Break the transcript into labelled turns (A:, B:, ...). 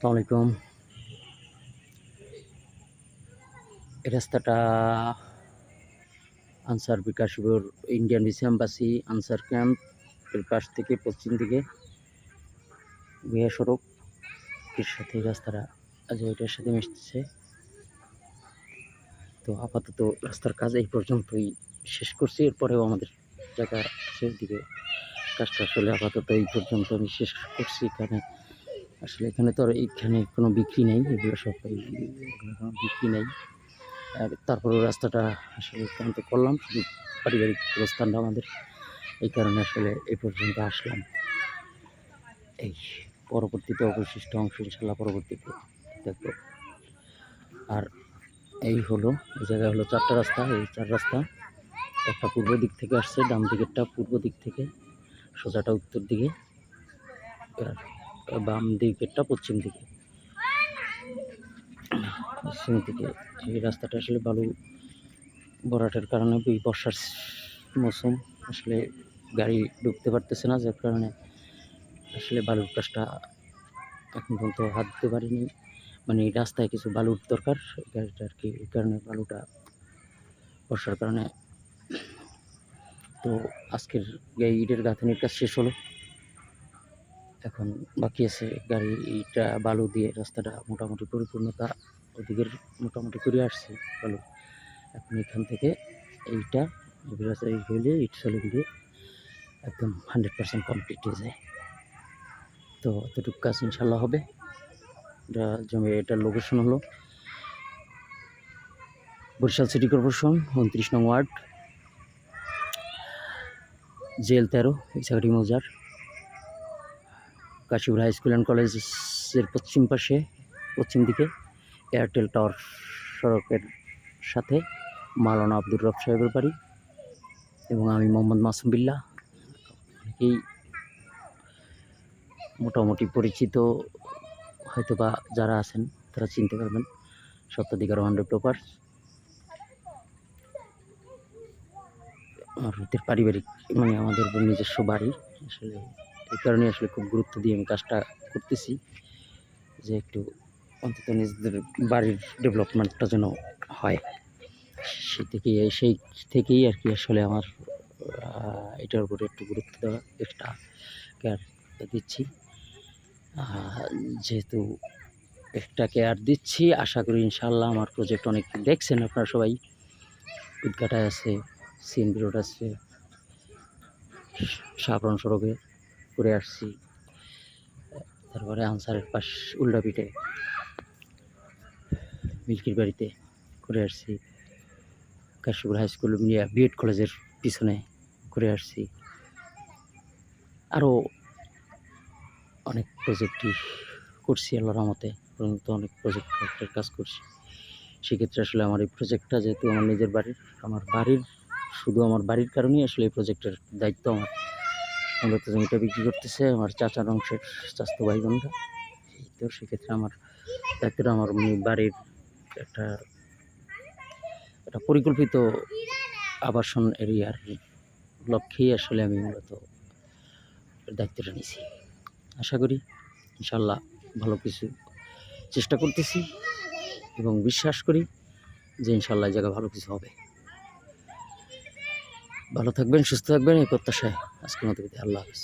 A: আসসালামু আলাইকুম। এই রাস্তাটা Ansar Bikashpur Indian visa embassy Ansar ক্যাম্পের পাশ থেকে পশ্চিম দিকে ভুয়া সড়ক এর সাথে রাস্তাটা আজ ওইটার সাথে মিশতেছে। তো আপাতত রাস্তার কাজ এই পর্যন্তই শেষ করছি। এরপরেও আমাদের জায়গা সেদিকে কাজটা আসলে আপাতত এই পর্যন্ত আমি শেষ করছি। এখানে তো আর এইখানে কোনো বিক্রি নেই, এগুলো সব বিক্রি নেই। আর তারপরেও রাস্তাটা আসলে তো করলাম, শুধু পারিবারিক অবস্থানটা আমাদের, এই কারণে আসলে এই পর্যন্ত আসলাম। এই পরবর্তীতে অবশিষ্ট অংশ ইনশাল্লাহ পরবর্তীতে দেখব। আর এই হলো এই জায়গায় হলো 4টা রাস্তা। এই 4 রাস্তা, একটা পূর্ব দিক থেকে আসছে, ডান দিকেরটা পূর্ব দিক থেকে, সোজাটা উত্তর দিকে, আর বাম দিকেরটা পশ্চিম দিকে। পশ্চিম দিকে এই রাস্তাটা আসলে বালু ভরাটের কারণে বর্ষার মৌসুম, আসলে গাড়ি ঢুকতে পারতেছে না, যার কারণে আসলে বালুর কাজটা এখন পর্যন্ত হাত দিতে পারিনি। মানে রাস্তায় কিছু বালুর দরকার গাড়িটা আর কি, এই কারণে বালুটা বর্ষার কারণে। তো আজকের ইটের গাঁথনির কাজ শেষ হলো, এখন বাকি আছে গাড়িটা বালু দিয়ে রাস্তাটা মোটামুটি পরিপূর্ণতা ওদিকের মোটামুটি করে আসছে বালু। এখন এখান থেকে এইটা হইলে ইট চলে দিয়ে একদম 100% কমপ্লিট হয়ে যায়। তো এতটুকু কাজ ইনশাল্লাহ হবে। এটার লোকেশন হলো বরিশাল সিটি কর্পোরেশন 29 নং ওয়ার্ড, জেল 13, ইসাগরি মৌজার, কাশীপুর হাই স্কুল অ্যান্ড কলেজের পশ্চিম পাশে, পশ্চিম দিকে এয়ারটেল টাওয়ার সড়কের সাথে মাওলানা আব্দুর রব সাহেবের বাড়ি। এবং আমি মোহাম্মদ মাসুম বিল্লাহ, অনেকেই মোটামুটি পরিচিত হয়তো বা যারা আছেন তারা চিনতে পারবেন। সত্যাধিকার 100%। আমাদের পারিবারিক মানে আমাদের নিজস্ব বাড়ি, আসলে এই কারণে আসলে খুব গুরুত্ব দিয়ে আমি কাজটা করতেছি, যে একটু অন্তত নিজেদের বাড়ির ডেভেলপমেন্টটা যেন হয়। সেই থেকেই আর কি আসলে আমার এটার উপরে একটু গুরুত্ব দেওয়া, এক্সট্রা কেয়ার দিচ্ছি। যেহেতু এক্সট্রা কেয়ার দিচ্ছি, আশা করি ইনশাল্লাহ আমার প্রজেক্ট অনেক দেখছেন আপনারা সবাই। উদ্ঘাটায় আছে, সিএনবি রোড আছে, শাহপুরান সড়কে করে আসছি, তারপরে আনসারের পাশ উল্টাপিঠে মিল্কির বাড়িতে করে আসছি, কাশীপুর হাই স্কুল বিএড কলেজের পিছনে করে আসছি। আরও অনেক প্রজেক্টই করছি আল্লাহর রহমতে, পর্যন্ত অনেক প্রজেক্টের কাজ করছি। সেক্ষেত্রে আসলে আমার এই প্রজেক্টটা যেহেতু আমার নিজের বাড়ির শুধু আমার বাড়ির কারণেই আসলে এই প্রজেক্টের দায়িত্ব আমার। মূলত জমিটা বিক্রি করতেছে আমার চাচার অংশের চাচাতো ভাই বোনরা। তো সেক্ষেত্রে আমার দায়িত্বটা আমার বাড়ির একটা পরিকল্পিত আবাসন এরিয়ার লক্ষ্যেই আসলে আমি মূলত দায়িত্বটা নিয়েছি। আশা করি ইনশাল্লাহ ভালো কিছু চেষ্টা করতেছি এবং বিশ্বাস করি যে ইনশাল্লাহ এই জায়গায় ভালো কিছু হবে। ভালো থাকবেন, সুস্থ থাকবেন, এই প্রত্যাশায় আজকের মতো বিদায়। আল্লাহ হাফেজ।